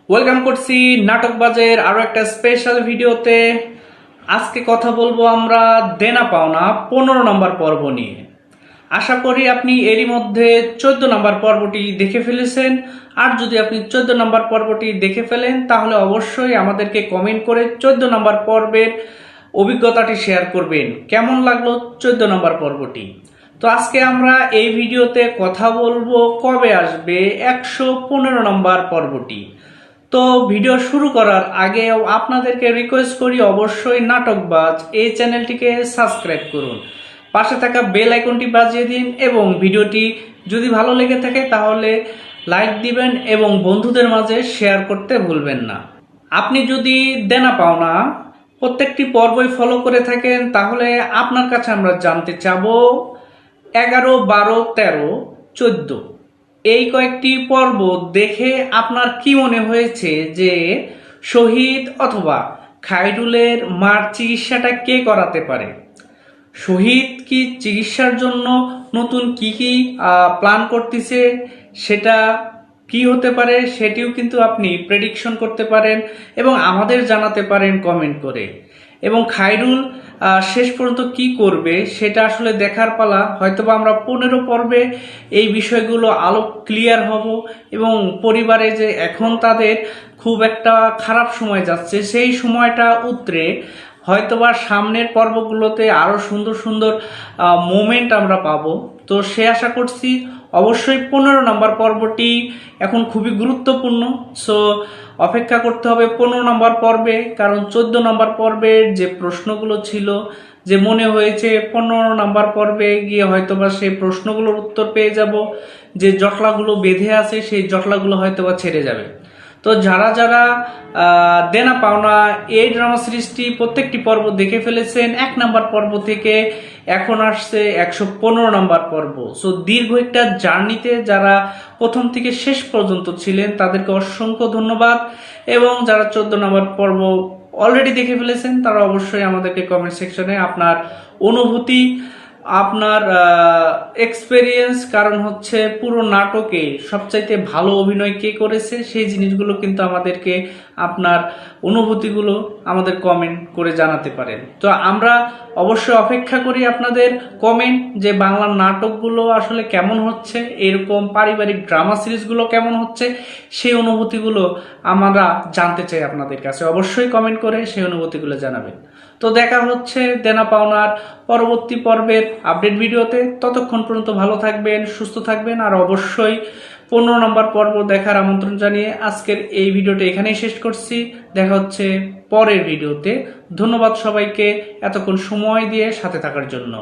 Welcome করছি নাটকবাজের আরো একটা স্পেশাল ভিডিওতে। আজকে কথা বলবো আমরা দেনা পাওনা 15 নম্বর পর্ব নিয়ে। আশা করি আপনি এরই মধ্যে 14 নম্বর পর্বটি দেখে ফেলেছেন। আর যদি আপনি 14 নম্বর পর্বটি দেখে ফেলেন তাহলে অবশ্যই আমাদেরকে কমেন্ট করে 14 নম্বর পর্বের অভিজ্ঞতাটি শেয়ার করবেন, কেমন লাগলো 14 নম্বর পর্বটি। তো আজকে আমরা এই ভিডিওতে কথা বলবো কবে আসবে 115 নম্বর পর্বটি। তো ভিডিও শুরু করার আগে আপনাদেরকে রিকোয়েস্ট করি অবশ্যই নাটকবাজ এই চ্যানেলটিকে সাবস্ক্রাইব করুন, পাশে থাকা বেল আইকনটি বাজিয়ে দিন এবং ভিডিওটি যদি ভালো লেগে থাকে তাহলে লাইক দিবেন এবং বন্ধুদের মাঝে শেয়ার করতে ভুলবেন না। আপনি যদি দেনা পাওনা প্রত্যেকটি পর্বই ফলো করে থাকেন তাহলে আপনার কাছে আমরা জানতে চাবো 11, 12, 13, 14 এই কয়েকটি পর্ব দেখে আপনার কি মনে হয়েছে যে শহীদ অথবা খায়রুলের মার চিকিৎসাটা কে করাতে পারে? শহীদ কি চিকিৎসার জন্য নতুন কি কি প্ল্যান করতেছে, সেটা কি হতে পারে সেটিও কিন্তু আপনি প্রেডিকশন করতে পারেন এবং আমাদের জানাতে পারেন কমেন্ট করে। এবং খায়রুল শেষ পর্যন্ত কি করবে সেটা আসলে দেখার পালা। হয়তোবা আমরা 15 পর্বে এই বিষয়গুলো আলো ক্লিয়ার হব এবং পরিবারে যে এখন তাদের খুব একটা খারাপ সময় যাচ্ছে সেই সময়টা উতরে হয়তোবা সামনের পর্বগুলোতে আরো সুন্দর সুন্দর মোমেন্ট আমরা পাবো। তো সে আশা করছি অবশ্যই 15 নম্বর পর্বটি এখন খুবই গুরুত্বপূর্ণ। সো অপেক্ষা করতে হবে 15 নম্বর পর্বে, কারণ 14 নম্বর পর্বের যে প্রশ্নগুলো ছিল যে মনে হয়েছে 15 নম্বর পর্বে গিয়ে হয়তোবা সেই প্রশ্নগুলোর উত্তর পেয়ে যাব, যে জটলাগুলো বেঁধে আছে সেই জটলাগুলো হয়তোবা ছেড়ে যাবে। তো যারা যারা দেনা পাওনা এই ড্রামা সিরিজটি প্রত্যেকটি পর্ব দেখে ফেলেছেন 1 নম্বর পর্ব থেকে এখন আসছে 115 নম্বর পর্ব। সো দীর্ঘ একটা জার্নিতে যারা প্রথম থেকে শেষ পর্যন্ত ছিলেন তাদেরকে অসংখ্য ধন্যবাদ। এবং যারা 14 নম্বর পর্ব অলরেডি দেখে ফেলেছেন তারা অবশ্যই আমাদেরকে কমেন্ট সেকশনে আপনার অনুভূতি, আপনার এক্সপেরিয়েন্স, কারণ হচ্ছে পুরো নাটকে সবচাইতে ভালো অভিনয় কে করেছে সেই জিনিসগুলো কিন্তু আমাদেরকে আপনার অনুভূতিগুলো আমাদের কমেন্ট করে জানাতে পারেন। তো আমরা অবশ্যই অপেক্ষা করি আপনাদের কমেন্ট যে বাংলা নাটকগুলো আসলে কেমন হচ্ছে, এরকম পারিবারিক ড্রামা সিরিজগুলো কেমন হচ্ছে সেই অনুভূতিগুলো আমরা জানতে চাই আপনাদের কাছে। অবশ্যই কমেন্ট করে সেই অনুভূতিগুলো জানাবেন। তো দেখা হচ্ছে দেনা পাওনার পরবর্তী পর্বের আপডেট ভিডিওতে। ততক্ষণ পর্যন্ত ভালো থাকবেন, সুস্থ থাকবেন, আর অবশ্যই 15 নম্বর পর্ব দেখার আমন্ত্রণ জানিয়ে আজকের এই ভিডিওটা এখানেই শেষ করছি। দেখা হচ্ছে পরের ভিডিওতে। ধন্যবাদ সবাইকে এতক্ষণ সময় দিয়ে সাথে থাকার জন্য।